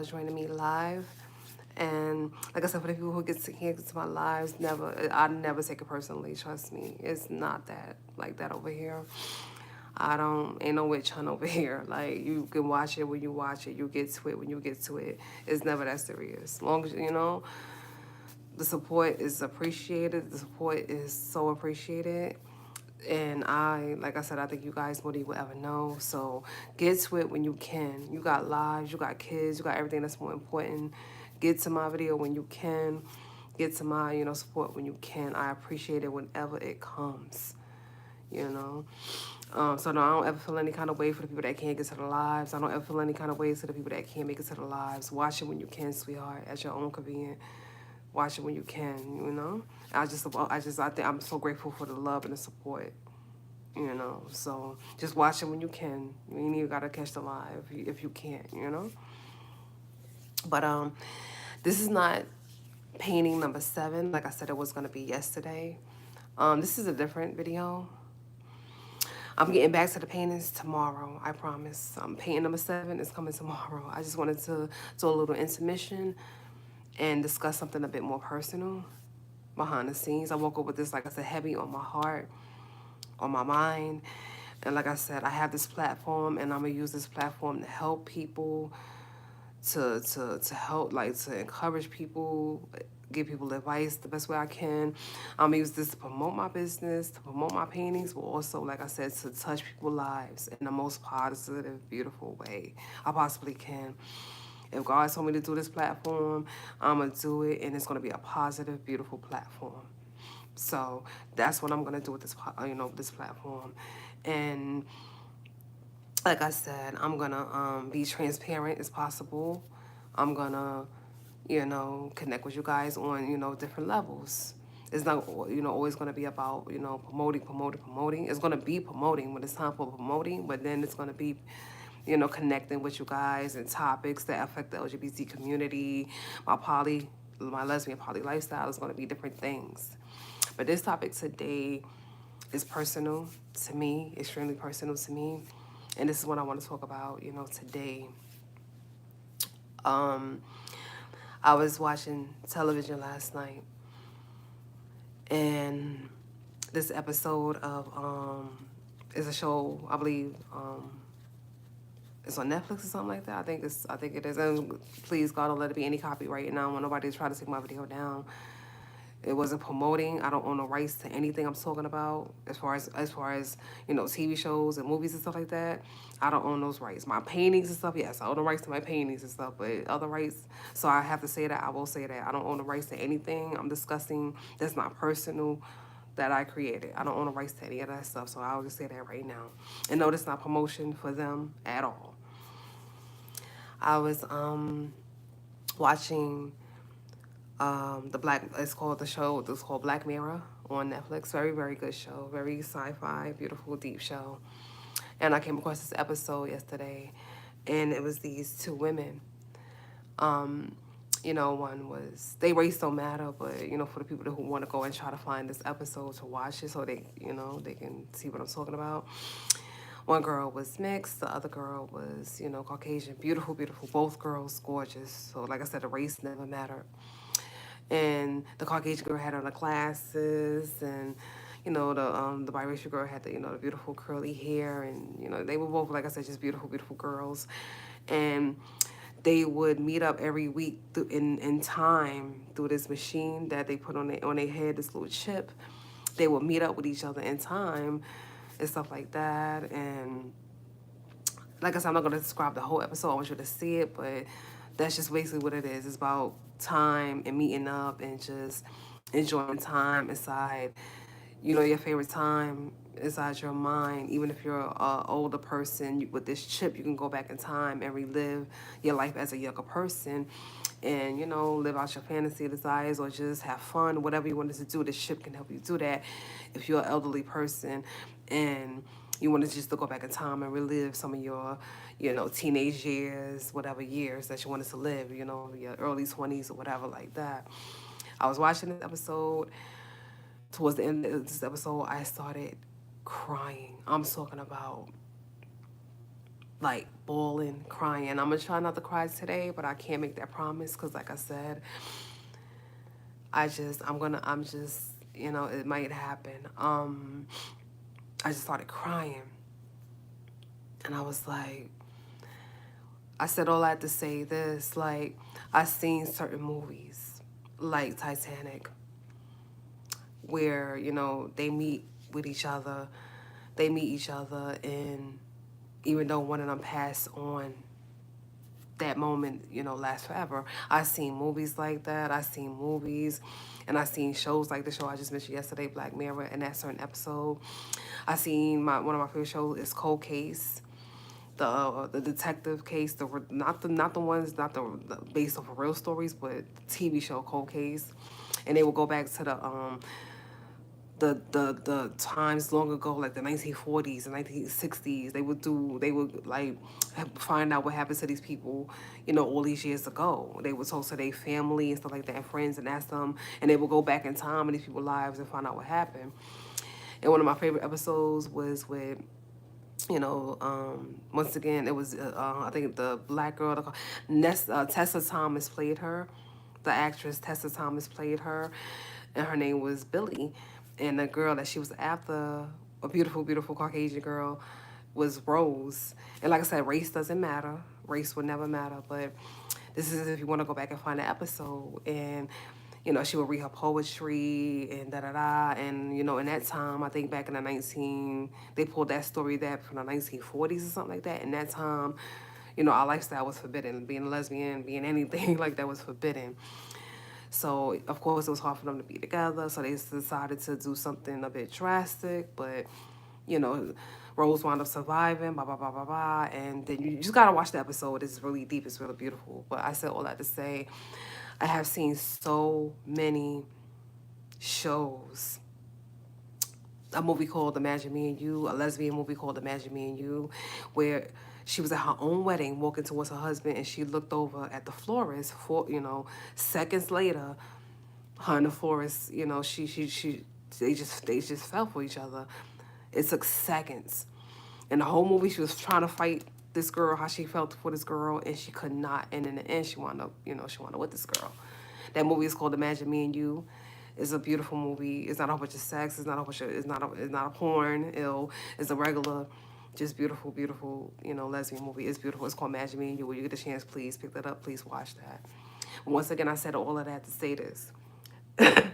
joining me live. And like I said, for the people who can't get to my lives, I never take it personally. Trust me, it's not that like that over here. I don't ain't no witch hunt over here. Like you can watch it when you watch it. You get to it when you get to it. It's never that serious. As long as the support is appreciated. The support is so appreciated. And like I said, I think you guys more than you will ever know. So get to it when you can. You got lives, you got kids, you got everything that's more important. Get to my video when you can. Get to my, support when you can. I appreciate it whenever it comes, you know. So no, I don't ever feel any kind of way for the people that can't get to the lives. I don't ever feel any kind of ways to the people that can't make it to the lives. Watch it when you can, sweetheart, at your own convenience. Watch it when you can, you know. I think I'm so grateful for the love and the support, you know. So just watch it when you can. You ain't even gotta catch the live if you can't, you know. But this is not painting number 7, like I said it was gonna be yesterday. This is a different video. I'm getting back to the paintings tomorrow, I promise. Painting number 7 is coming tomorrow. I just wanted to do a little intermission and discuss something a bit more personal behind the scenes. I woke up with this, like I said, heavy on my heart, on my mind. And like I said, I have this platform and I'm gonna use this platform to help people, to help, like to encourage people, give people advice the best way I can. I'm gonna use this to promote my business, to promote my paintings, but also, like I said, to touch people's lives in the most positive, beautiful way I possibly can. If God told me to do this platform, I'm gonna do it, and it's gonna be a positive, beautiful platform. So that's what I'm gonna do with this platform. And like I said, I'm gonna be transparent as possible. I'm gonna, connect with you guys on, different levels. It's not, always gonna be about, promoting. It's gonna be promoting when it's time for promoting, but then it's gonna be, connecting with you guys and topics that affect the LGBT community. My lesbian poly lifestyle is gonna be different things. But this topic today is personal to me, extremely personal to me. And this is what I want to talk about, today. Um, I was watching television last night, and this episode of is a show, I believe, it's on Netflix or something like that. I think it is. And please God, don't let it be any copyright. And I don't want nobody to try to take my video down. It wasn't promoting. I don't own the rights to anything I'm talking about. As far as TV shows and movies and stuff like that, I don't own those rights. My paintings and stuff, yes, I own the rights to my paintings and stuff, but other rights. So I have to say that. I will say that I don't own the rights to anything I'm discussing that's not personal that I created. I don't own the rights to any of that stuff. So I'll just say that right now. And no, it's not promotion for them at all. I was watching it's called Black Mirror on Netflix. Very, very good show. Very sci-fi, beautiful, deep show. And I came across this episode yesterday, and it was these two women. One was, they race don't matter, but for the people who want to go and try to find this episode to watch it so they can see what I'm talking about. One girl was mixed, the other girl was, Caucasian. Beautiful, beautiful. Both girls gorgeous. So like I said, the race never mattered. And the Caucasian girl had on the glasses, and the biracial girl had the beautiful curly hair, and they were both, like I said, just beautiful, beautiful girls. And they would meet up every week in time through this machine that they put on their head, this little chip. They would meet up with each other in time and stuff like that. And like I said, I'm not going to describe the whole episode. I want you to see it, but that's just basically what it is. It's about time and meeting up and just enjoying time inside, your favorite time inside your mind. Even if you're an older person, with this chip, you can go back in time and relive your life as a younger person and, live out your fantasy desires or just have fun, whatever you wanted to do. This chip can help you do that if you're an elderly person and you want to just to go back in time and relive some of your, teenage years, whatever years that you wanted to live, your early 20s or whatever like that. I was watching this episode. Towards the end of this episode, I started crying. I'm talking about like bawling, crying. I'm gonna try not to cry today, but I can't make that promise because, like I said, I'm just, it might happen. I just started crying, and I was like, I said all that to say this, like, I seen certain movies, like Titanic, where, they meet with each other, they meet each other, and even though one of them passed on, that moment, lasts forever. I seen movies like that. I seen movies, and I seen shows like the show I just mentioned yesterday, Black Mirror, and that certain episode. I seen one of my favorite shows is Cold Case, the detective case, not the ones, not the based off of real stories, but the TV show Cold Case, and they will go back to the times long ago, like the 1940s and 1960s. They would like find out what happened to these people, all these years ago. They would talk to their family and stuff like that, and friends, and ask them, and they would go back in time in these people's lives and find out what happened. And one of my favorite episodes was with, once again, it was, I think the black girl, Tessa Thomas played her. The actress Tessa Thomas played her, and her name was Billy. And the girl that she was after, a beautiful, beautiful Caucasian girl, was Rose. And like I said, race doesn't matter. Race would never matter. But this is if you want to go back and find the episode. And she would read her poetry and da da da. And in that time, I think back in they pulled that story that from the 1940s or something like that. In that time, our lifestyle was forbidden. Being a lesbian, being anything like that was forbidden. So, of course, it was hard for them to be together. So they decided to do something a bit drastic. But, Rose wound up surviving, blah, blah, blah, blah, blah. And then you just got to watch the episode. It's really deep. It's really beautiful. But I said all that to say, I have seen so many shows. A movie called Imagine Me and You, a lesbian movie called Imagine Me and You, where she was at her own wedding walking towards her husband, and she looked over at the florist for, seconds later, her and the florist, they just fell for each other. It took seconds. And the whole movie, she was trying to fight this girl, how she felt for this girl, and she could not. And in the end, she wound up with this girl. That movie is called Imagine Me and You. It's a beautiful movie. It's not a whole bunch of sex. It's not a porn. It's a regular, just beautiful, beautiful, lesbian movie. It's beautiful. It's called Imagine Me and You. When you get the chance, please pick that up. Please watch that. Once again, I said all of that to say this. I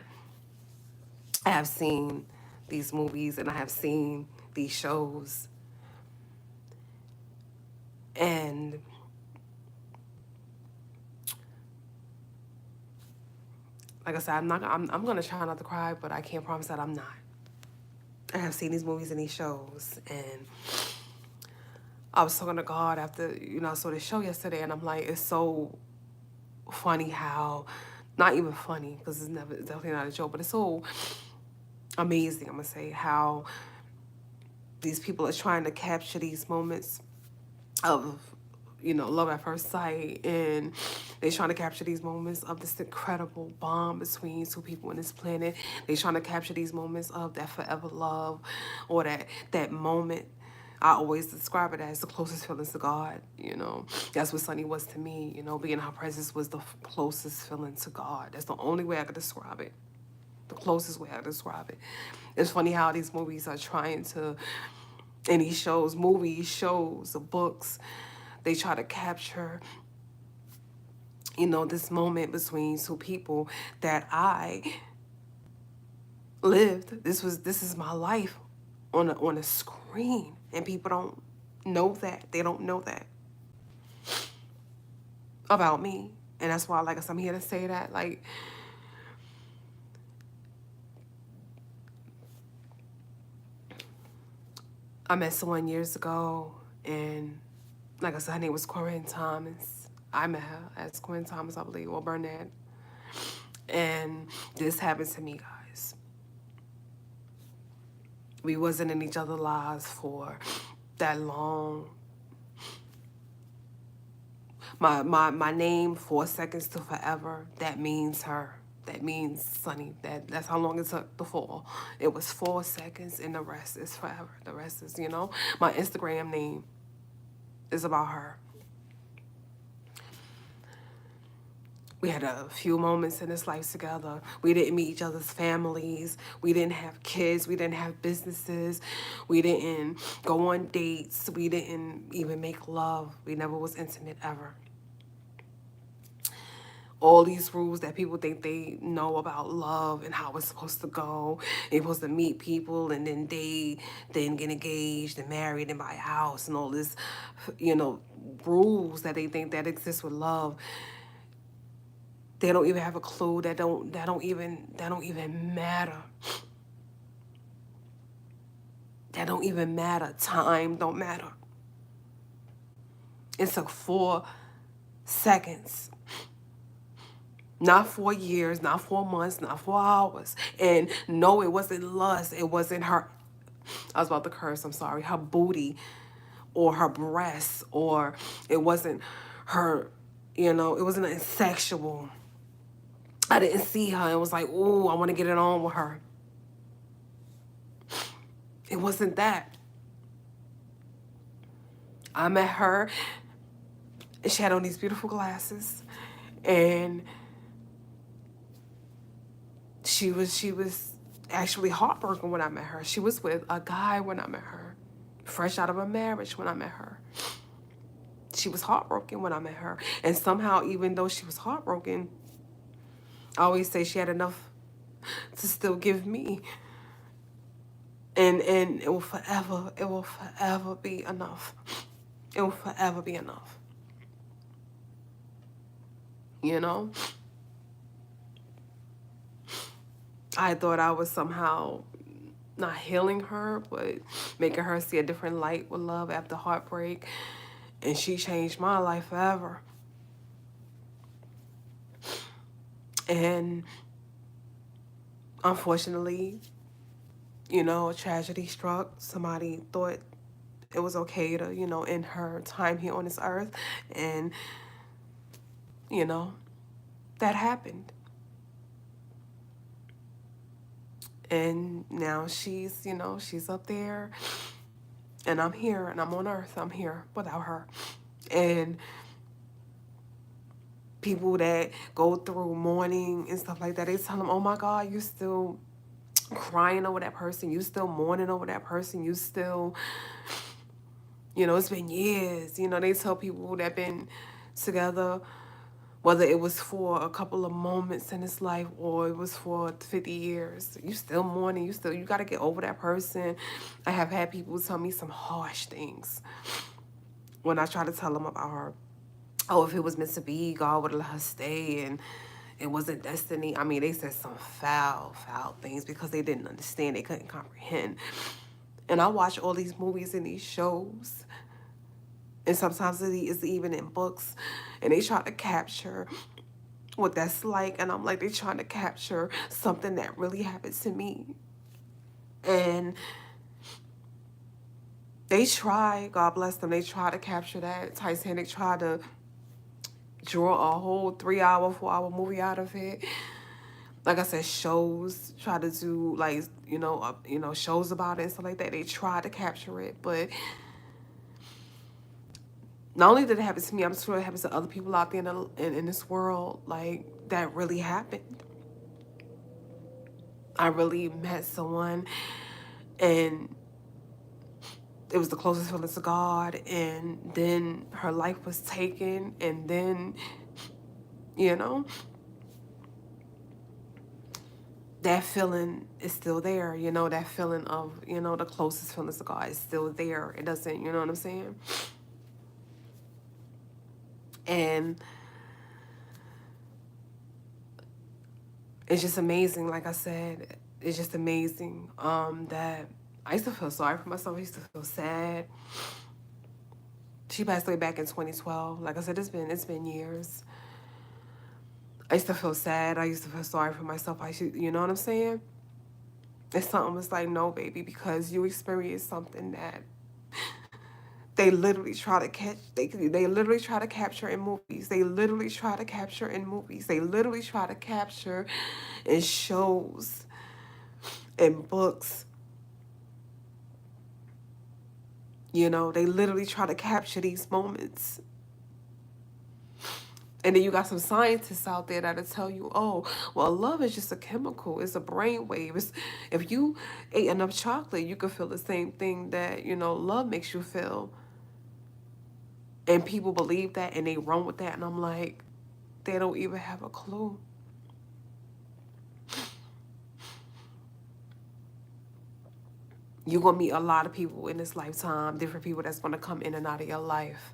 have seen these movies and I have seen these shows. And like I said, I'm gonna try not to cry, but I can't promise that I'm not. I have seen these movies and these shows, and I was talking to God after, I saw this show yesterday, and I'm like, it's so funny how, not even funny, because it's definitely not a joke, but it's so amazing, I'm gonna say, how these people are trying to capture these moments of, love at first sight, and they're trying to capture these moments of this incredible bond between two people on this planet. They're trying to capture these moments of that forever love, or that moment. I always describe it as the closest feelings to God, That's what Sunny was to me, being in her presence was the closest feeling to God. That's the only way I could describe it. The closest way I could describe it. It's funny how these movies are trying to, and these shows, movies, shows, the books, they try to capture, this moment between two people that I lived. This is my life on a screen, and people don't know that. They don't know that about me, and that's why, like I said, I'm here to say that, like, I met someone years ago, and like I said, her name was Corinne Thomas. I met her as Corinne Thomas, I believe, or Burnett. And this happened to me, guys. We wasn't in each other's lives for that long. My name, 4 seconds to forever, that means her. That means Sunny. That's how long it took to fall. It was 4 seconds, and the rest is forever. The rest is, my Instagram name. It's about her. We had a few moments in this life together. We didn't meet each other's families. We didn't have kids. We didn't have businesses. We didn't go on dates. We didn't even make love. We never was intimate ever. All these rules that people think they know about love and how it's supposed to go. They're supposed to meet people and then date, then get engaged and married and buy a house and all this, rules that they think that exist with love. They don't even have a clue. That don't even matter. That don't even matter. Time don't matter. It took 4 seconds. Not 4 years, not 4 months, not 4 hours. And no, it wasn't lust. It wasn't her. I was about to curse, I'm sorry. Her booty or her breasts, or it wasn't her, it wasn't anything sexual. I didn't see her and was like, ooh, I want to get it on with her. It wasn't that. I met her and she had on these beautiful glasses, and she was actually heartbroken when I met her. She was with a guy when I met her, fresh out of a marriage when I met her. She was heartbroken when I met her. And somehow, even though she was heartbroken, I always say she had enough to still give me. And it will forever be enough. It will forever be enough. I thought I was somehow not healing her, but making her see a different light with love after heartbreak. And she changed my life forever. And unfortunately, tragedy struck. Somebody thought it was okay to, end her time here on this earth. And, that happened. And now she's up there, and I'm here, and I'm on earth. I'm here without her. And people that go through mourning and stuff like that, they tell them, oh my God, you still crying over that person. You still mourning over that person. You still, it's been years. They tell people that been together, whether it was for a couple of moments in his life or it was for 50 years, you still mourning. You got to get over that person. I have had people tell me some harsh things when I try to tell them about her. Oh, if it was meant to be, God would have let her stay, and it wasn't destiny. I mean, they said some foul things because they didn't understand. They couldn't comprehend. And I watch all these movies and these shows, and sometimes it's even in books, and they try to capture what that's like. And I'm like, they're trying to capture something that really happened to me. And they try, God bless them, they try to capture that. Titanic tried to draw a whole 3-hour, 4-hour movie out of it. Like I said, shows try to do shows about it and stuff like that. They try to capture it, but not only did it happen to me, I'm sure it happens to other people out there in this world. Like, that really happened. I really met someone, and it was the closest feeling to God, and then her life was taken, and then, that feeling is still there, that feeling of, the closest feelings to God is still there. It doesn't, you know what I'm saying? And it's just amazing, like I said, it's just amazing that I used to feel sorry for myself. I used to feel sad. She passed away back in 2012. Like I said, it's been years. I used to feel sad. I used to feel sorry for myself. You know what I'm saying? It's something was like, no, baby, because you experienced something that they literally try to catch. They literally try to capture in movies. They literally try to capture in movies. They literally try to capture in shows and books. You know, they literally try to capture these moments. And then you got some scientists out there that'll tell you, oh, well, love is just a chemical. It's a brain wave. If you ate enough chocolate, you could feel the same thing that, love makes you feel. And people believe that and they run with that. And I'm like, they don't even have a clue. You're going to meet a lot of people in this lifetime, different people that's going to come in and out of your life.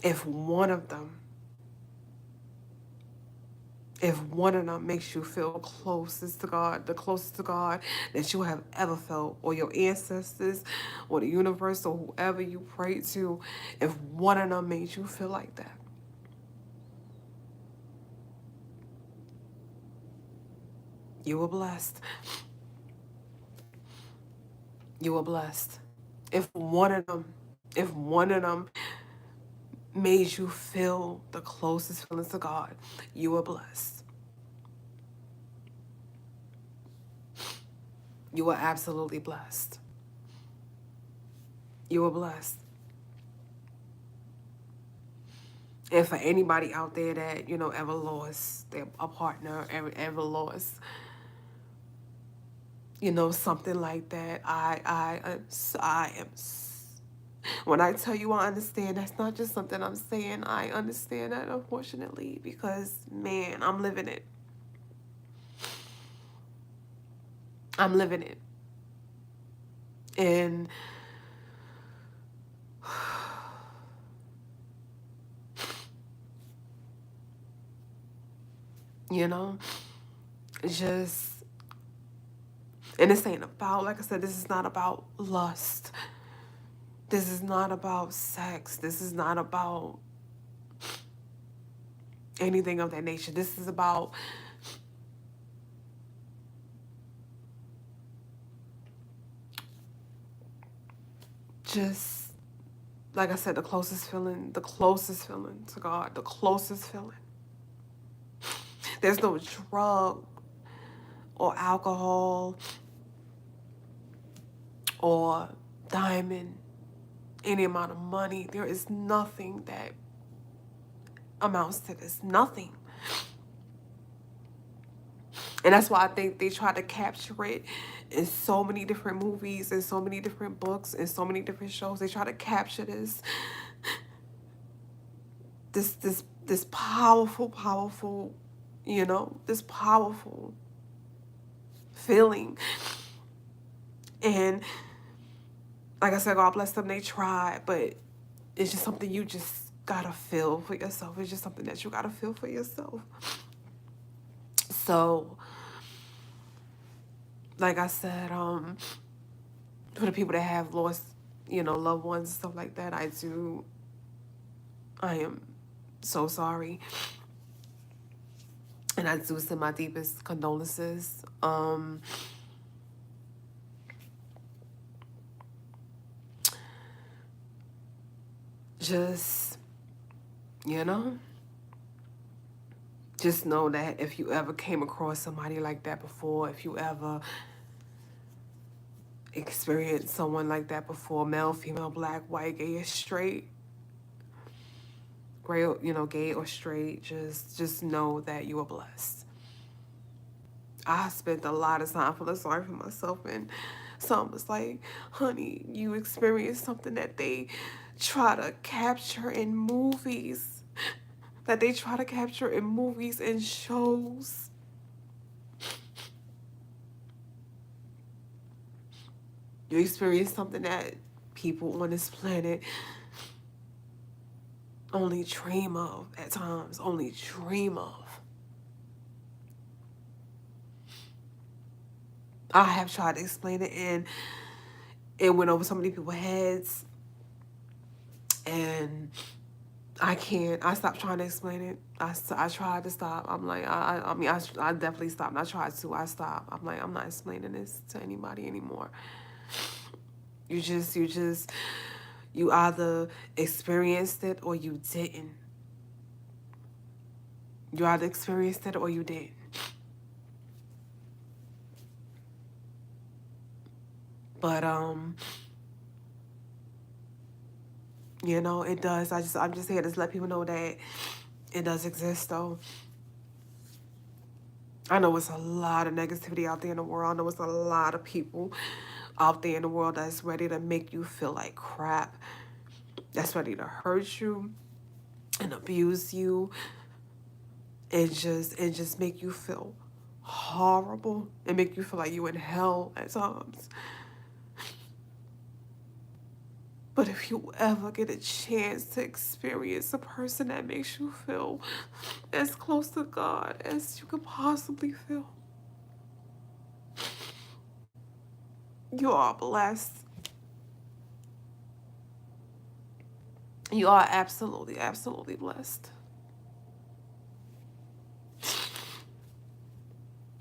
If one of them makes you feel closest to God, the closest to God that you have ever felt, or your ancestors, or the universe, or whoever you pray to, if one of them made you feel like that, you were blessed. You were blessed. If one of them made you feel the closest feelings to God, you were blessed. You were absolutely blessed. You were blessed. And for anybody out there that, ever lost a partner, ever lost, something like that, I am, when I tell you I understand, that's not just something I'm saying. I understand that, unfortunately, because, man, I'm living it. I'm living it. And just, and this ain't about, like I said, this is not about lust. This is not about sex. This is not about anything of that nature. This is about just, like I said, the closest feeling to God, the closest feeling. There's no drug or alcohol or diamond, any amount of money. There is nothing that amounts to this. Nothing. And that's why I think they try to capture it in so many different movies and so many different books and so many different shows. They try to capture this powerful, this powerful feeling. And like I said, God bless them, they tried, but it's just something you just gotta feel for yourself. It's just something that you gotta feel for yourself. So, like I said, for the people that have lost, loved ones and stuff like that, I am so sorry. And I do send my deepest condolences. Just, just know that if you ever came across somebody like that before, if you ever experienced someone like that before, male, female, black, white, gay or straight, gay or straight, just know that you are blessed. I spent a lot of time feeling sorry for myself, and some was like, honey, you experienced something that they try to capture in movies, and shows. You experience something that people on this planet only dream of at times, only dream of. I have tried to explain it, and it went over so many people's heads, and I can't. I stopped trying to explain it. I tried to stop. I'm like, I definitely stopped. I tried to. I stopped. I'm like, I'm not explaining this to anybody anymore. You either experienced it or you didn't. You either experienced it or you didn't. But you know, it does. I'm just here to let people know that it does exist though. I know it's a lot of negativity out there in the world. I know it's a lot of people out there in the world that's ready to make you feel like crap. That's ready to hurt you and abuse you and just make you feel horrible and make you feel like you're in hell at times. But if you ever get a chance to experience a person that makes you feel as close to God as you could possibly feel, you are blessed. You are absolutely, absolutely blessed.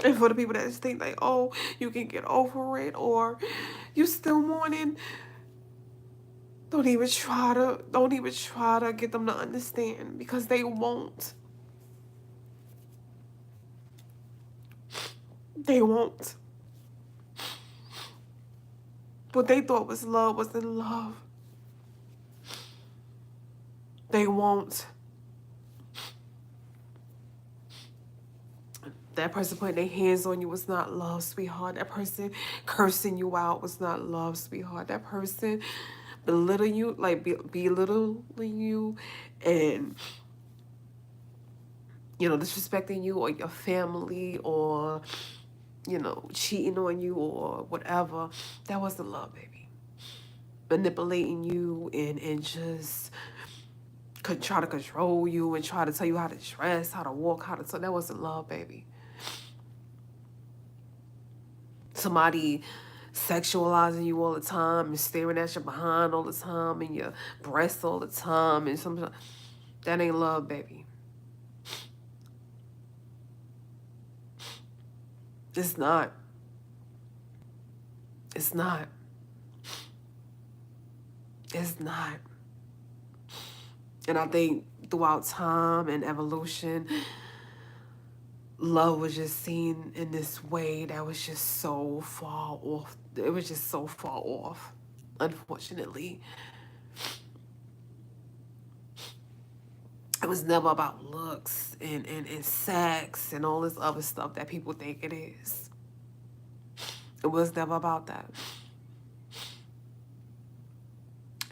And for the people that just think like, oh, you can get over it or you still mourning, don't even try to get them to understand because they won't. They won't. What they thought was love wasn't love. They won't. That person putting their hands on you was not love, sweetheart. That person cursing you out was not love, sweetheart. That person belittling you, like belittling you and, you know, disrespecting you or your family or, you know, cheating on you or whatever, that wasn't love, baby. Manipulating you and just could try to control you and try to tell you how to dress, how to walk, how to talk, that wasn't love, baby. Somebody sexualizing you all the time and staring at your behind all the time and your breasts all the time and something, that ain't love, baby. It's not. It's not. It's not. And I think throughout time and evolution, love was just seen in this way that was just so far off. It was just so far off, unfortunately. It was never about looks and sex and all this other stuff that people think it is. It was never about that.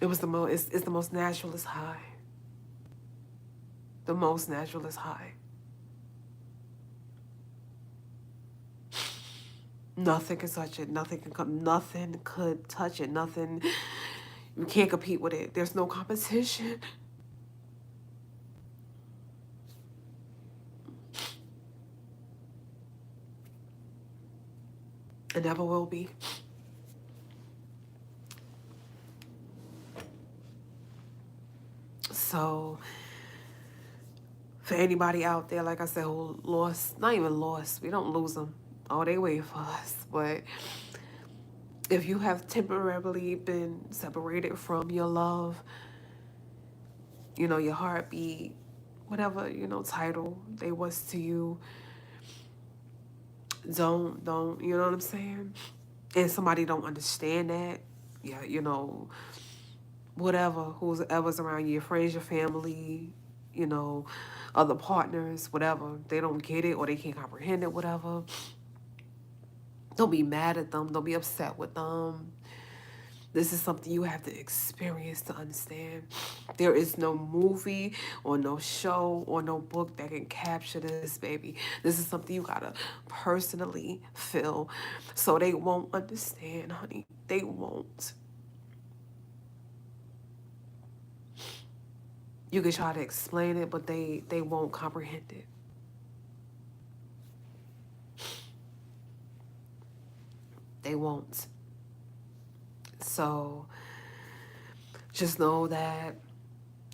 It was it's the most naturalist high. The most naturalist high. Nothing can touch it. Nothing can come. Nothing could touch it. Nothing. You can't compete with it. There's no competition. It never will be. So, for anybody out there, like I said, who lost, not even lost, we don't lose them. Oh, they wait for us. But if you have temporarily been separated from your love, you know, your heartbeat, whatever, you know, title they was to you, don't, you know what I'm saying? And somebody don't understand that, yeah, you know, whatever, whoever's around you, your friends, your family, you know, other partners, whatever, they don't get it or they can't comprehend it, whatever. Don't be mad at them. Don't be upset with them. This is something you have to experience to understand. There is no movie or no show or no book that can capture this, baby. This is something you gotta personally feel. So they won't understand, honey. They won't. You can try to explain it, but they won't comprehend it. They won't. So just know that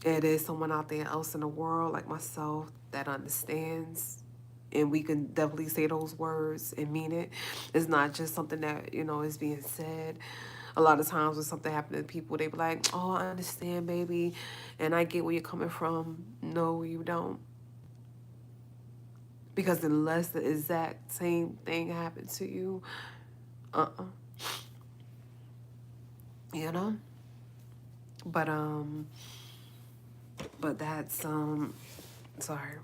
it is someone out there else in the world like myself that understands, and we can definitely say those words and mean it. It's not just something that, you know, is being said. A lot of times when something happens to people, they be like, oh, I understand, baby, and I get where you're coming from. No, you don't. Because unless the exact same thing happened to you, uh-uh. you know. But but that's sorry.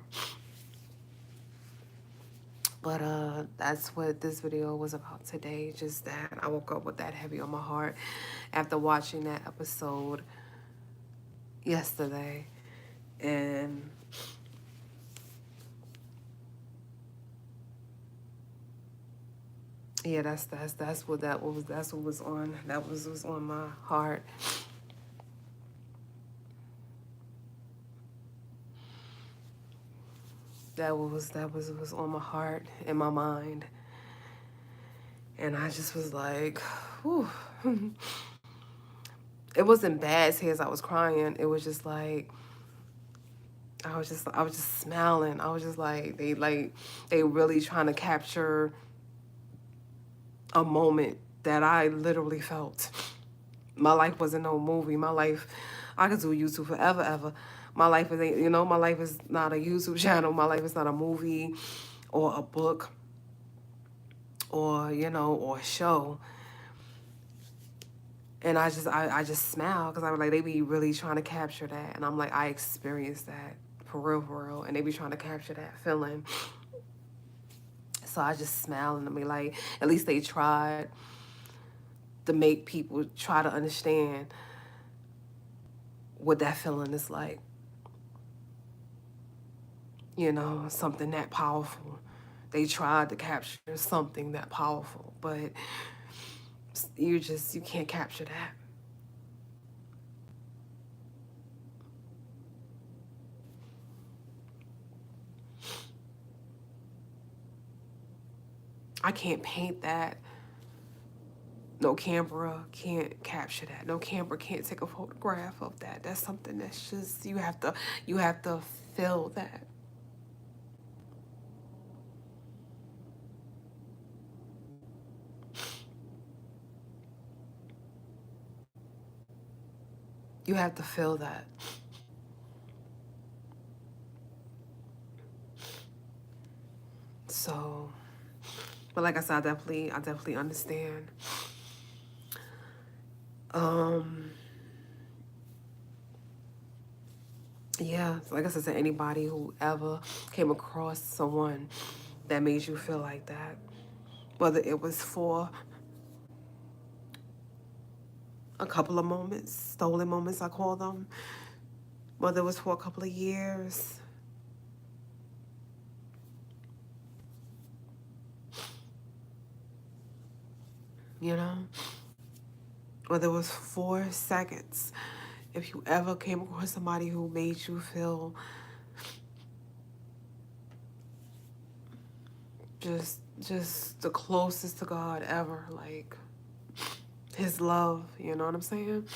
But that's what this video was about today. Just that I woke up with that heavy on my heart after watching that episode yesterday. And yeah, that's what that was. That's what was on. That was on my heart. That was on my heart and my mind. And I just was like, whew. It wasn't bad tears. I was crying. It was just like I was just smiling. I was just like they really trying to capture a moment that I literally felt. My life wasn't no movie. My life, I could do YouTube forever, ever. My life is, my life is not a YouTube channel. My life is not a movie or a book or, or a show. And I just smile because I was like, they be really trying to capture that. And I'm like, I experienced that for real. And they be trying to capture that feeling. So I just smile and be like, at least they tried to make people try to understand what that feeling is like. Something that powerful. They tried to capture something that powerful, but you can't capture that. I can't paint that. No camera can't capture that. No camera can't take a photograph of that. That's something that's just you have to feel that. You have to feel that. So, but like I said, I definitely understand. Yeah, like I said, to anybody who ever came across someone that made you feel like that, whether it was for a couple of moments, stolen moments, I call them, whether it was for a couple of years, whether it was 4 seconds. If you ever came across somebody who made you feel just the closest to God ever, like his love, you know what I'm saying?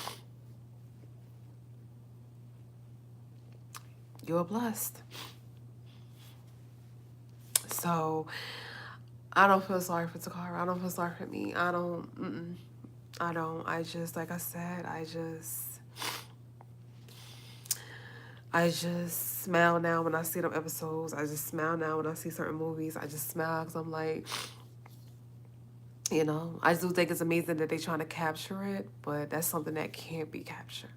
You're blessed. So I don't feel sorry for Toccara. I don't feel sorry for me. I don't. I don't. I just, like I said, I just smile now when I see them episodes. I just smile now when I see certain movies. I just smile because I'm like, I do think it's amazing that they're trying to capture it, but that's something that can't be captured.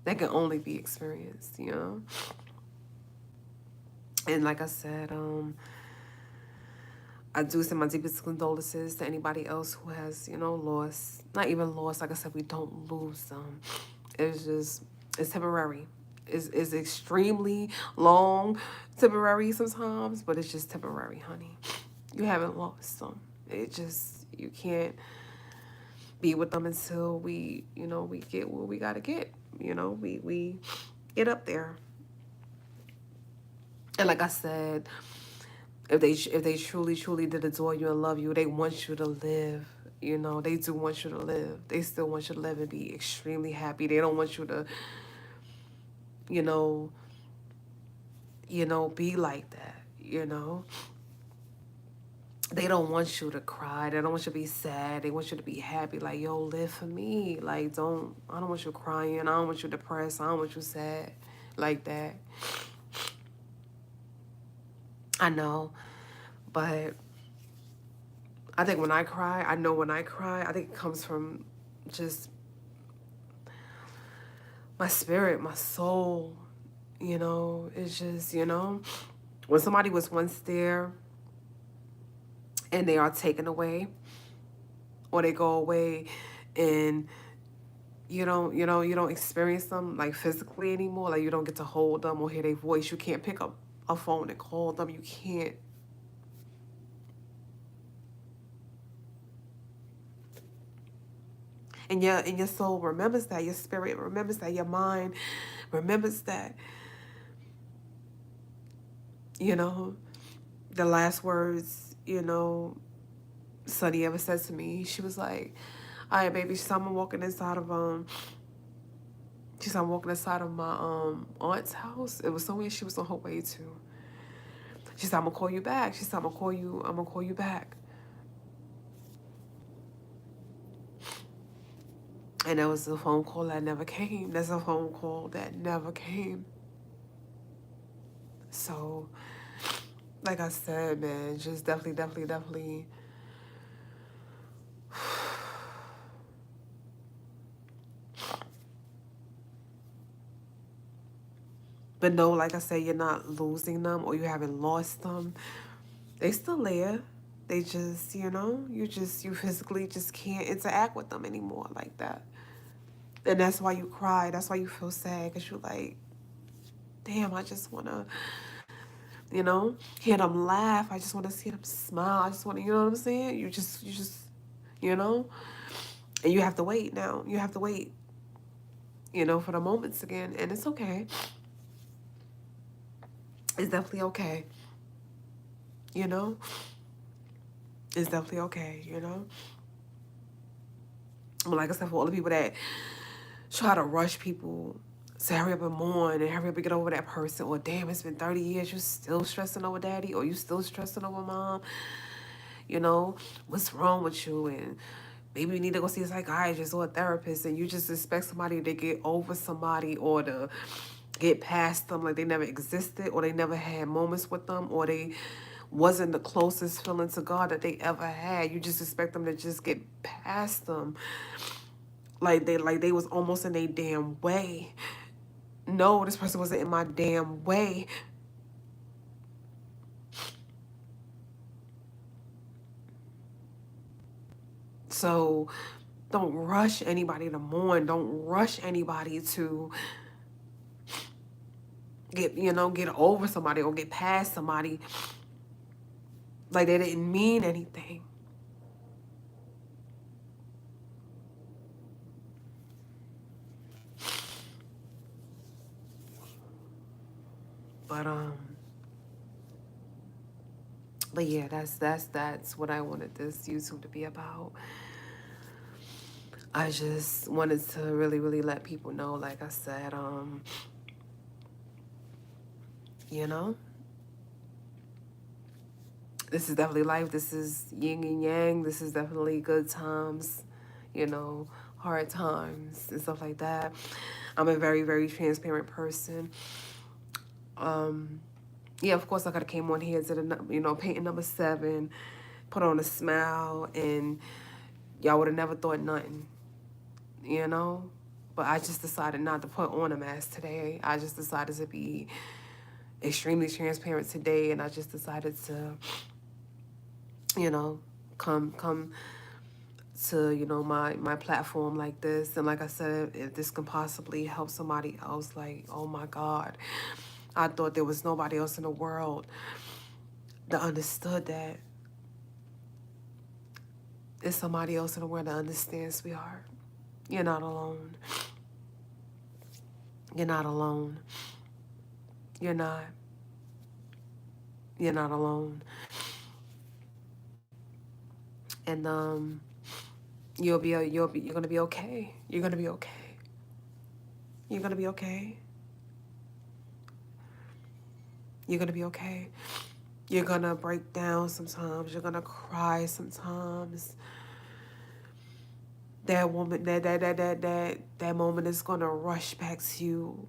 That can only be experienced, And like I said, I do send my deepest condolences to anybody else who has, lost. Not even lost. Like I said, we don't lose them. It's temporary. It's extremely long, temporary sometimes, but it's just temporary, honey. You haven't lost them. You can't be with them until we get what we gotta get. We get up there. And like I said, if they truly did adore you and love you, they want you to live. They do want you to live. They still want you to live and be extremely happy. They don't want you to, you know, be like that. They don't want you to cry. They don't want you to be sad. They want you to be happy. Like, yo, live for me. Like, I don't want you crying. I don't want you depressed. I don't want you sad like that. I know, but I think when I cry, I know when I cry, I think it comes from just my spirit, my soul, it's just, when somebody was once there and they are taken away, or they go away, and you don't experience them like physically anymore. Like, you don't get to hold them or hear their voice. You can't pick up a phone and call them. You can't. And your soul remembers that. Your spirit remembers that. Your mind remembers that. The last words, Sonny ever said to me, she was like, "All right, baby." I'm walking inside of I'm walking inside of my aunt's house. It was somewhere she was on her way to. She said, "I'm gonna call you back." She said, I'm gonna call you back." And that was a phone call that never came. That's a phone call that never came. So, like I said, man, just definitely. But no, like I said, you're not losing them or you haven't lost them. They still there. They just, you physically just can't interact with them anymore like that. And that's why you cry. That's why you feel sad, because you're like, damn, I just want to, hear them laugh. I just want to see them smile. I just want to, you know what I'm saying? And you have to wait now. You have to wait, for the moments again. And it's okay. It's definitely okay. It's definitely okay, But like I said, for all the people that try to rush people to hurry up and mourn and hurry up and get over that person, or damn, it's been 30 years, you still stressing over daddy, or you still stressing over mom, what's wrong with you? And maybe you need to go see a psychiatrist or a therapist, and you just expect somebody to get over somebody or to get past them like they never existed, or they never had moments with them, or they wasn't the closest feeling to God that they ever had. You just expect them to just get past them like they was almost in a damn way. No, this person wasn't in my damn way. So don't rush anybody to mourn. Don't rush anybody to get over somebody or get past somebody like they didn't mean anything. But yeah, that's what I wanted this YouTube to be about. I just wanted to really let people know, like I said, this is definitely life. This is yin and yang. This is definitely good times, hard times and stuff like that. I'm a very transparent person. Yeah, of course I could have came on here to the, painting number 7, put on a smile, and y'all would have never thought nothing, But I just decided not to put on a mask today. I just decided to be extremely transparent today, and I just decided to, come to, my platform like this. And like I said, if this can possibly help somebody else, like, oh my God, I thought there was nobody else in the world that understood that. There's somebody else in the world that understands, sweetheart. You're not alone. You're not alone. You're not. You're not alone. And you're gonna be okay. You're gonna be okay. You're gonna be okay. You're gonna be okay. You're gonna break down sometimes. You're gonna cry sometimes. That woman, that moment is gonna rush back to you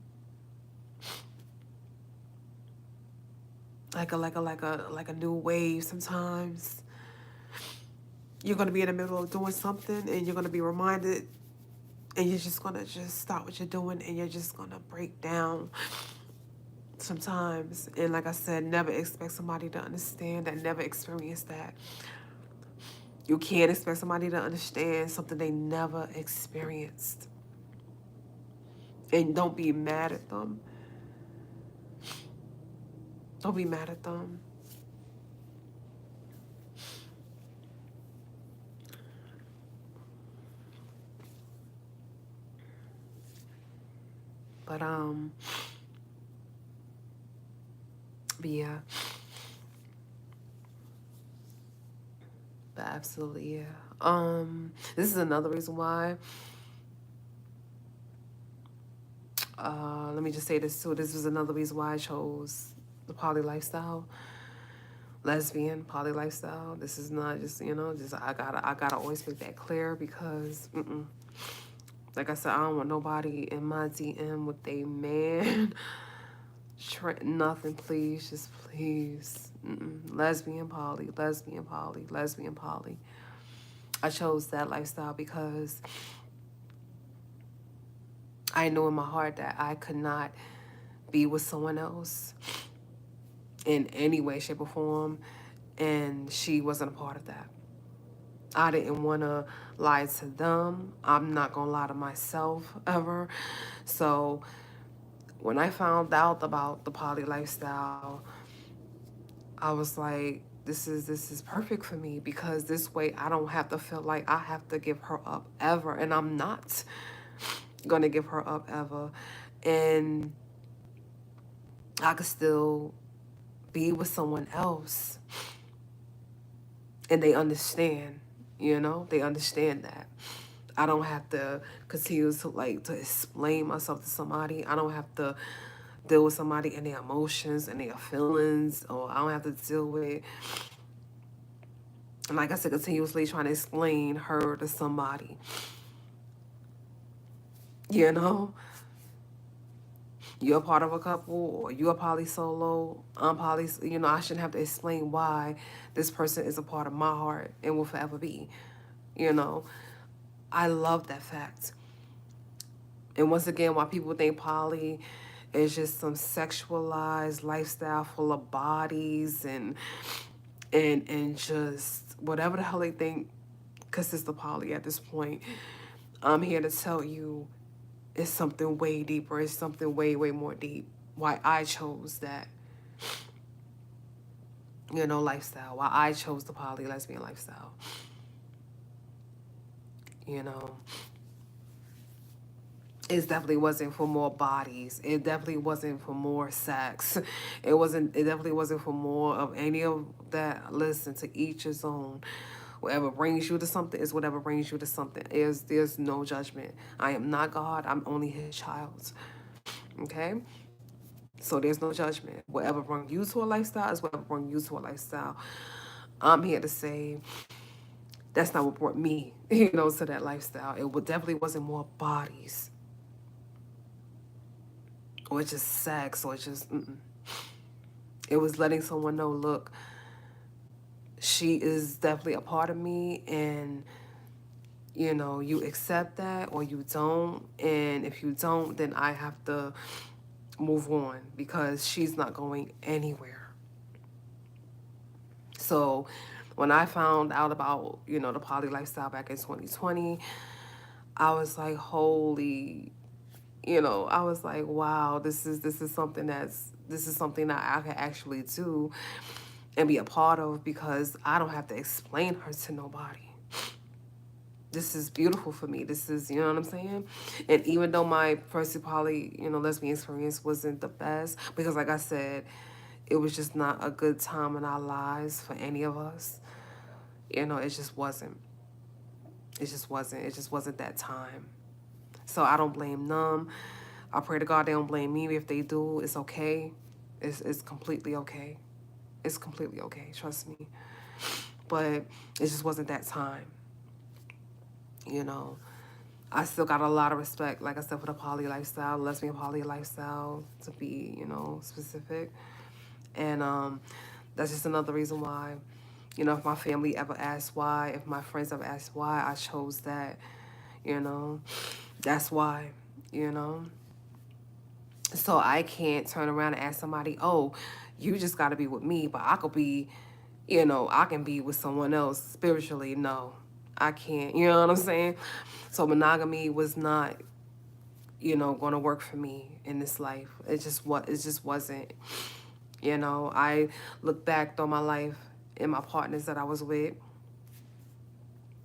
like a new wave. Sometimes you're gonna be in the middle of doing something, and you're gonna be reminded and you're just gonna just stop what you're doing, and you're just gonna break down sometimes. And like I said, never expect somebody to understand that never experienced that. You can't expect somebody to understand something they never experienced. And don't be mad at them. Don't be mad at them. But yeah. But absolutely, yeah. This is another reason why. Let me just say this too. This was another reason why I chose the poly lifestyle, lesbian poly lifestyle. This is not just, just I gotta always make that clear because, like I said, I don't want nobody in my DM with a man. Nothing, please, just please. Lesbian poly, lesbian poly, lesbian poly. I chose that lifestyle because I knew in my heart that I could not be with someone else in any way, shape, or form, and she wasn't a part of that. I didn't want to lie to them. I'm not going to lie to myself ever. So when I found out about the poly lifestyle, I was like, this is perfect for me, because this way I don't have to feel like I have to give her up ever, and I'm not going to give her up ever. And I could still be with someone else, and they understand, they understand that. I don't have to continue to explain myself to somebody. I don't have to deal with somebody and their emotions and their feelings, or I don't have to deal with, and like I said, continuously trying to explain her to somebody. You know, you're a part of a couple, or you're a poly solo, I'm poly, I shouldn't have to explain why this person is a part of my heart and will forever be. You know, I love that fact. And once again, why people think poly is just some sexualized lifestyle full of bodies and just whatever the hell they think consists of poly at this point, I'm here to tell you it's something way deeper. It's something way, way more deep. Why I chose that, lifestyle. Why I chose the poly lesbian lifestyle. You know, it definitely wasn't for more bodies. It definitely wasn't for more sex. It definitely wasn't for more of any of that. Listen, to each his own. Whatever brings you to something is whatever brings you to something. There's no judgment. I am not God. I'm only his child. Okay? So there's no judgment. Whatever brought you to a lifestyle is whatever brought you to a lifestyle. I'm here to say that's not what brought me, to that lifestyle. Definitely wasn't more bodies, or just sex, or just, It was letting someone know, look, she is definitely a part of me, and, you accept that or you don't. And if you don't, then I have to move on, because she's not going anywhere. So when I found out about, the poly lifestyle back in 2020, I was like, holy, I was like, wow, this is something that I can actually do and be a part of, because I don't have to explain her to nobody. This is beautiful for me. This is, you know what I'm saying? And even though my first poly, lesbian experience wasn't the best, because like I said, it was just not a good time in our lives for any of us. It just wasn't. It just wasn't. It just wasn't that time. So I don't blame them. I pray to God they don't blame me. If they do, it's okay. It's completely okay. It's completely okay. Trust me. But it just wasn't that time. I still got a lot of respect, like I said, for the poly lifestyle, lesbian poly lifestyle, to be, specific. And that's just another reason why, if my family ever asks why, if my friends ever ask why, I chose that, you know. That's why, you know. So I can't turn around and ask somebody, oh, you just got to be with me, but I could be, I can be with someone else spiritually. No, I can't. You know what I'm saying? So monogamy was not, going to work for me in this life. It just wasn't. I look back on my life and my partners that I was with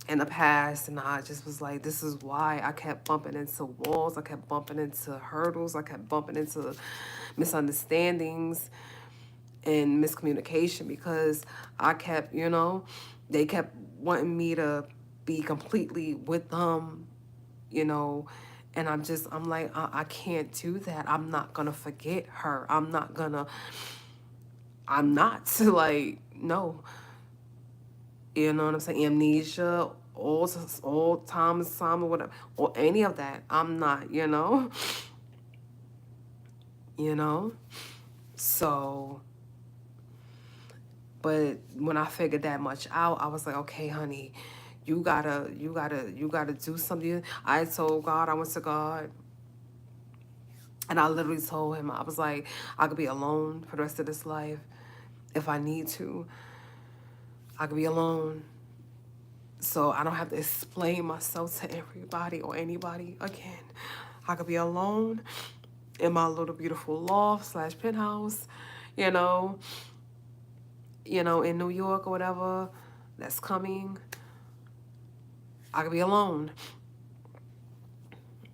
in the past, and I just was like, this is why I kept bumping into walls, I kept bumping into hurdles, I kept bumping into misunderstandings and miscommunication, because I kept, they kept wanting me to be completely with them, you know, and I'm like, I can't do that. I'm not gonna forget her. I'm not like, no. You know what I'm saying? Amnesia, all times, time, or whatever, or any of that. I'm not, you know. So, but when I figured that much out, I was like, okay, honey, you gotta do something. I told God, I went to God, and I literally told him, I was like, I could be alone for the rest of this life if I need to. I could be alone. So I don't have to explain myself to everybody or anybody again. I could be alone in my little beautiful loft slash penthouse, you know, in New York or whatever that's coming. I could be alone.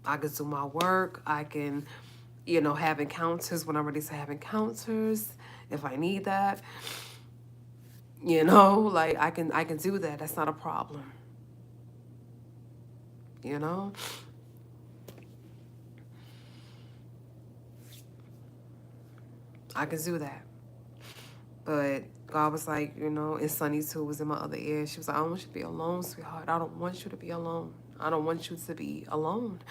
I could do my work. I can, have encounters when I'm ready to have encounters if I need that. Like I can do that. That's not a problem. You know? I can do that. But God was like, and Sunny too was in my other ear. She was like, I don't want you to be alone, sweetheart. I don't want you to be alone. I don't want you to be alone.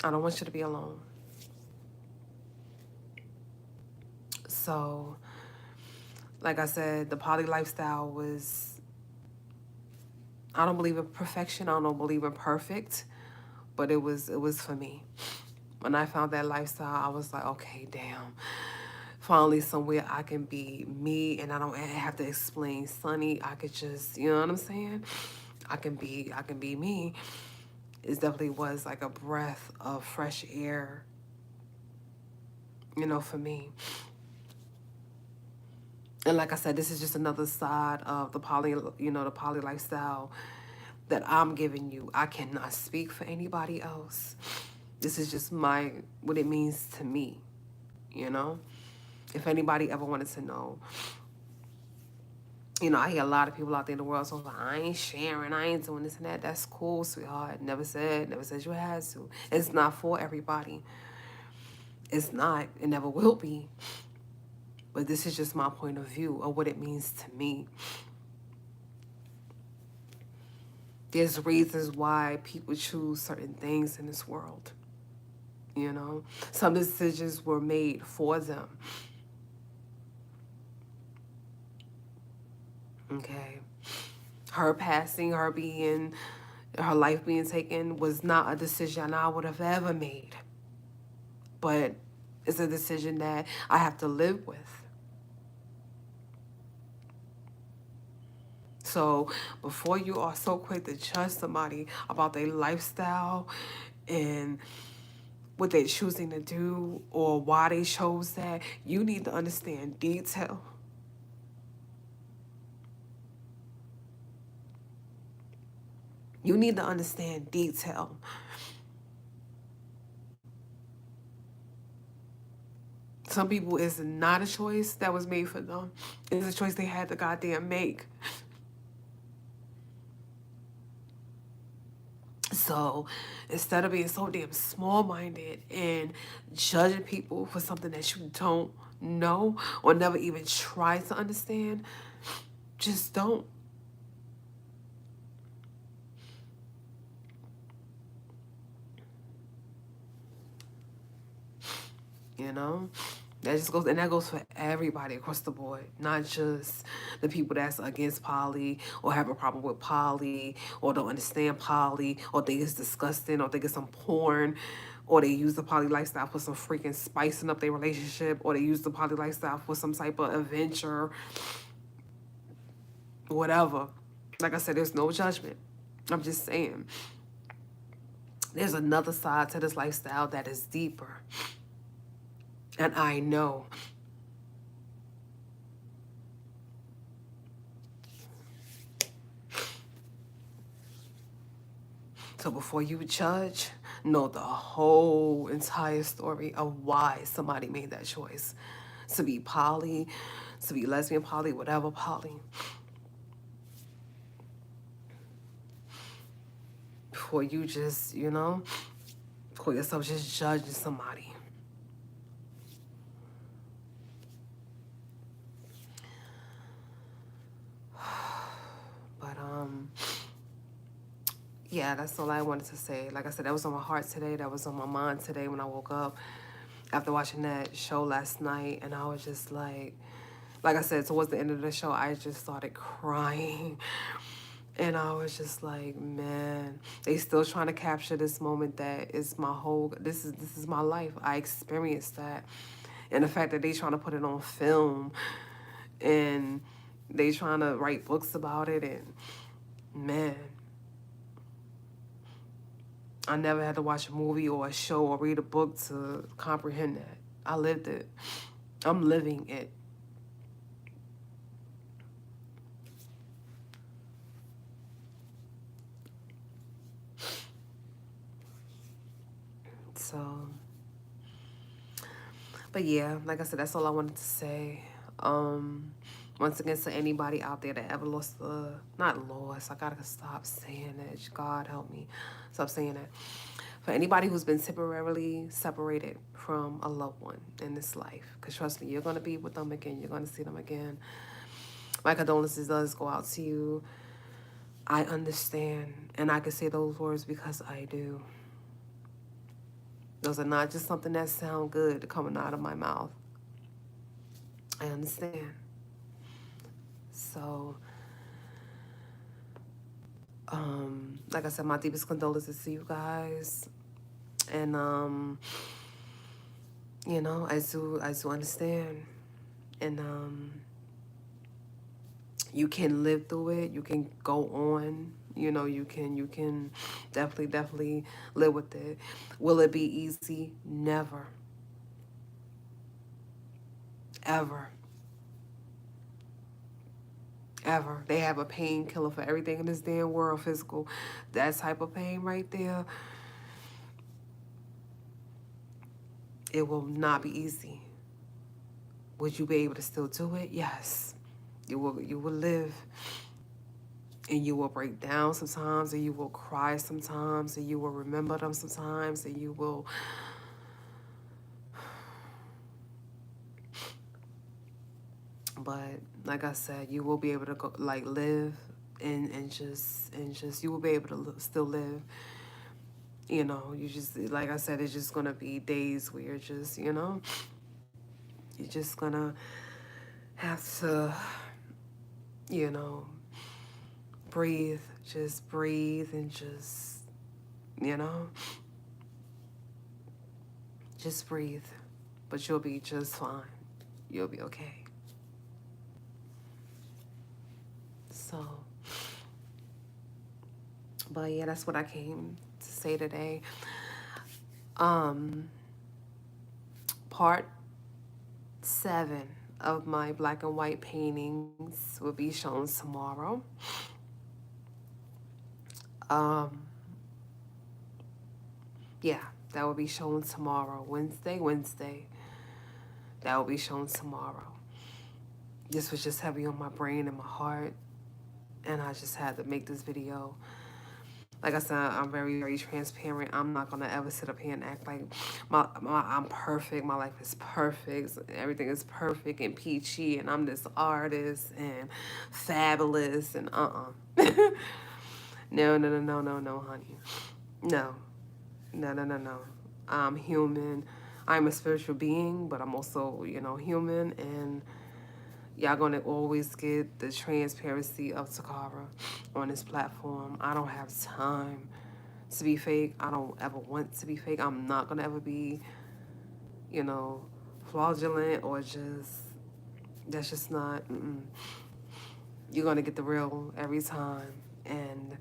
I don't want you to be alone. So, like I said, the poly lifestyle was, I don't believe in perfection. I don't believe in perfect, but it was for me. When I found that lifestyle, I was like, okay, damn. Finally somewhere I can be me and I don't have to explain Sunny. I could just, you know what I'm saying? I can be me. It definitely was like a breath of fresh air, for me. And like I said, this is just another side of the poly lifestyle that I'm giving you. I cannot speak for anybody else. This is just what it means to me, you know? If anybody ever wanted to know, I hear a lot of people out there in the world, so like, I ain't sharing, I ain't doing this and that. That's cool, sweetheart. Never said you had to. It's not for everybody. It's not. It never will be. But this is just my point of view of what it means to me. There's reasons why people choose certain things in this world. Some decisions were made for them. Okay. Her passing, her life being taken was not a decision I would have ever made. But it's a decision that I have to live with. So before you are so quick to judge somebody about their lifestyle and what they're choosing to do or why they chose that, you need to understand detail. You need to understand detail. Some people, it's not a choice that was made for them. It's a choice they had to goddamn make. So instead of being so damn small-minded and judging people for something that you don't know or never even try to understand, just don't. You know? That just goes, and that goes for everybody across the board, not just the people that's against poly or have a problem with poly or don't understand poly or think it's disgusting or think it's some porn or they use the poly lifestyle for some freaking spicing up their relationship or they use the poly lifestyle for some type of adventure, whatever. Like I said, there's no judgment. I'm just saying. There's another side to this lifestyle that is deeper. And I know. So before you judge, know the whole entire story of why somebody made that choice. To be poly, to be lesbian poly, whatever poly. Before you just, call yourself just judging somebody. But, yeah, that's all I wanted to say. Like I said, that was on my heart today. That was on my mind today when I woke up after watching that show last night. And I was just like I said, towards the end of the show, I just started crying. And I was just like, man, they still trying to capture this moment that is my whole, this is my life. I experienced that. And the fact that they trying to put it on film and they trying to write books about it. And man, I never had to watch a movie or a show or read a book to comprehend that. I lived it. I'm living it. So, but yeah, like I said, that's all I wanted to say. Once again, to anybody out there that ever lost not lost, I gotta stop saying that. God help me. Stop saying that. For anybody who's been temporarily separated from a loved one in this life, because trust me, you're gonna be with them again. You're gonna see them again. My condolences does go out to you. I understand, and I can say those words because I do. Those are not just something that sound good coming out of my mouth. I understand. So, like I said, my deepest condolences to you guys. And, I do understand. And, you can live through it. You can go on. You can definitely live with it. Will it be easy? Never. Ever. Ever. They have a painkiller for everything in this damn world, physical. That type of pain right there, it will not be easy. Would you be able to still do it? Yes. You will live. And you will break down sometimes, and you will cry sometimes, and you will remember them sometimes, and you will but like I said, you will be able to go, live and just you will be able to still live. You just, like I said, it's just gonna be days where you're just, you're just gonna have to, breathe, just breathe and just, just breathe. But you'll be just fine. You'll be okay. So, but yeah, that's what I came to say today. Part 7 of my black and white paintings will be shown tomorrow. Yeah, that will be shown tomorrow. Wednesday. That will be shown tomorrow. This was just heavy on my brain and my heart, and I just had to make this video. Like I said, I'm very, very transparent. I'm not gonna ever sit up here and act like I'm perfect. My life is perfect. Everything is perfect and peachy, and I'm this artist and fabulous and No, honey. No. I'm human. I'm a spiritual being, but I'm also, human, and y'all gonna always get the transparency of Toccara on this platform. I don't have time to be fake. I don't ever want to be fake. I'm not gonna ever be, you know, fraudulent or just, that's just not, you're gonna get the real every time. And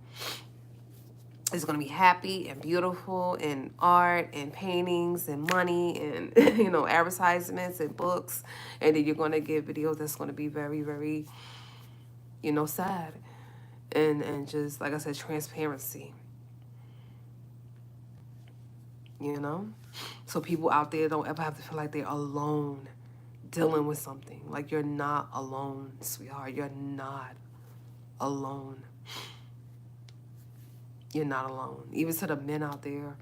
it's going to be happy and beautiful and art and paintings and money and advertisements and books. And then you're going to get videos that's going to be very, very, sad. And just, like I said, transparency, you know? So people out there don't ever have to feel like they're alone dealing with something. Like, you're not alone, sweetheart. You're not alone. You're not alone. Even to the men out there,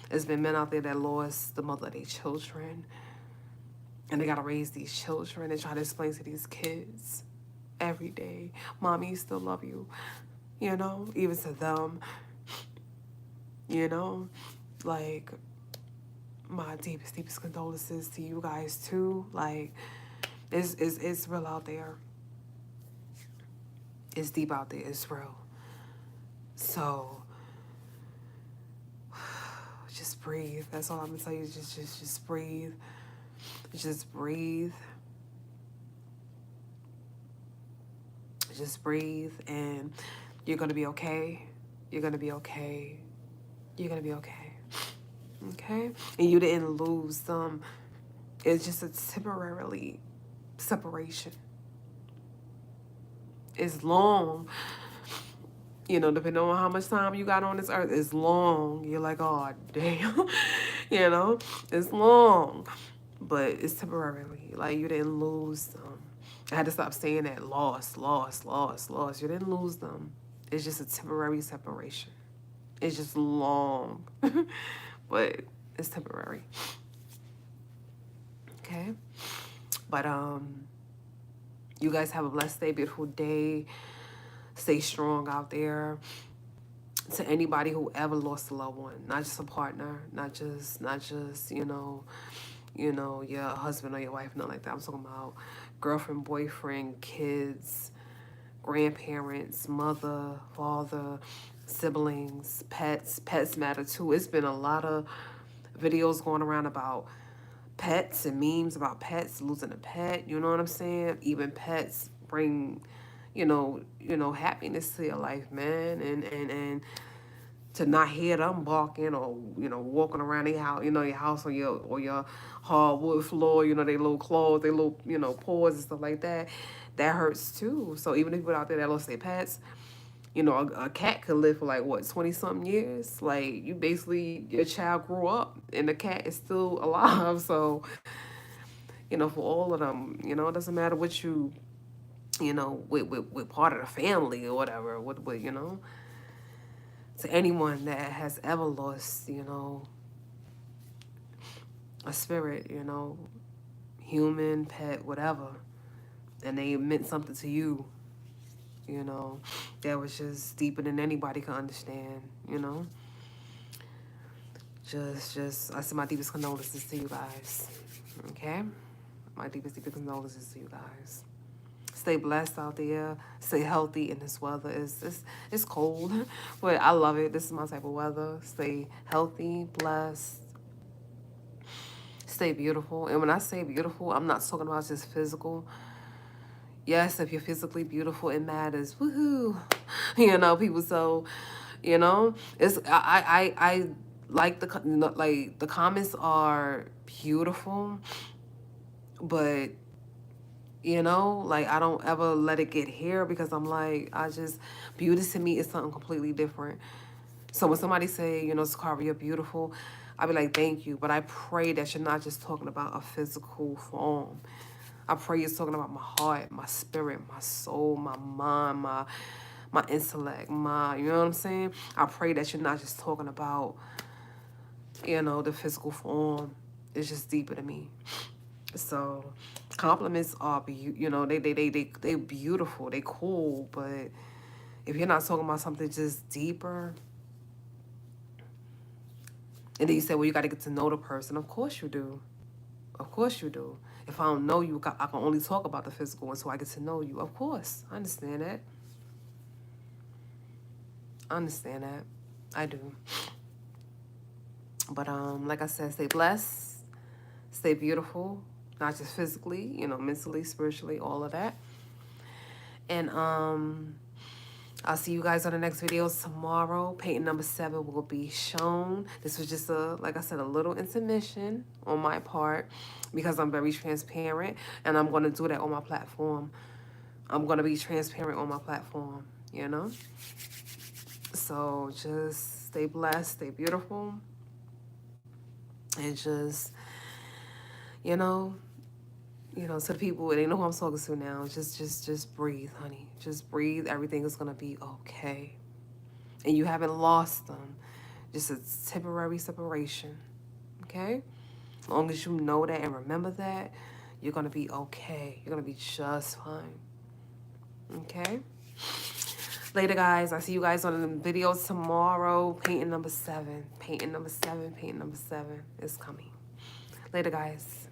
there's been men out there that lost the mother of their children, and they got to raise these children and try to explain to these kids every day, mommy still love you, even to them, like, my deepest, deepest condolences to you guys too. Like, it's real out there. It's deep out there. It's real. So just breathe. That's all I'm gonna tell you. Just breathe. Just breathe. Just breathe, and you're gonna be okay. You're gonna be okay. You're gonna be okay. Okay? And you didn't lose them. It's just a temporarily separation. It's long. Depending on how much time you got on this earth, it's long. You're like, oh, damn. It's long. But it's temporarily. Like, you didn't lose them. I had to stop saying that. Lost. You didn't lose them. It's just a temporary separation. It's just long. But it's temporary. Okay? But, you guys have a blessed day, beautiful day. Stay strong out there. To anybody who ever lost a loved one, not just a partner, not just your husband or your wife, nothing like that. I'm talking about girlfriend, boyfriend, kids, grandparents, mother, father, siblings, pets. Pets matter too. It's been a lot of videos going around about pets and memes about pets, losing a pet, you know what I'm saying? Even pets bring, happiness to your life, man. And to not hear them barking or, walking around your house or your hardwood floor, they little claws, they little, paws and stuff like that, that hurts too. So even if people out there that lost their pets, a cat could live for like, what, 20-something years? Like, you basically, your child grew up and the cat is still alive. So, for all of them, it doesn't matter what you, with part of the family or whatever, to anyone that has ever lost, a spirit, human, pet, whatever, and they meant something to you, that was just deeper than anybody can understand, Just, I send my deepest condolences to you guys, okay? My deepest condolences to you guys. Stay blessed out there. Stay healthy in this weather. It's cold, but I love it. This is my type of weather. Stay healthy, blessed. Stay beautiful. And when I say beautiful, I'm not talking about just physical. Yes, if you're physically beautiful, it matters. Woohoo! People. So, it's I like the comments are beautiful, but I don't ever let it get here because I'm like, beauty to me is something completely different. So when somebody say, Toccara, you're beautiful, I be like, thank you. But I pray that you're not just talking about a physical form. I pray you're talking about my heart, my spirit, my soul, my mind, my intellect, you know what I'm saying? I pray that you're not just talking about, the physical form. It's just deeper to me. So compliments are, they beautiful, they cool, but if you're not talking about something just deeper, and then you say, well, you got to get to know the person. Of course you do. Of course you do. If I don't know you, I can only talk about the physical until I get to know you. Of course. I understand that. I understand that. I do. But like I said, stay blessed, stay beautiful, not just physically, you know, mentally, spiritually, all of that. And I'll see you guys on the next videos tomorrow. Painting number 7 will be shown. This was just like I said, a little intermission on my part because I'm very transparent, and I'm going to do that on my platform. I'm going to be transparent on my platform, you know? So just stay blessed, stay beautiful, and just, you know, to the people, they know who I'm talking to now. Just breathe, honey. Just breathe. Everything is gonna be okay. And you haven't lost them. Just a temporary separation. Okay? As long as you know that and remember that, you're gonna be okay. You're gonna be just fine. Okay? Later, guys. I'll see you guys on the video tomorrow. Painting number 7. Painting number 7. Painting number 7 is coming. Later, guys.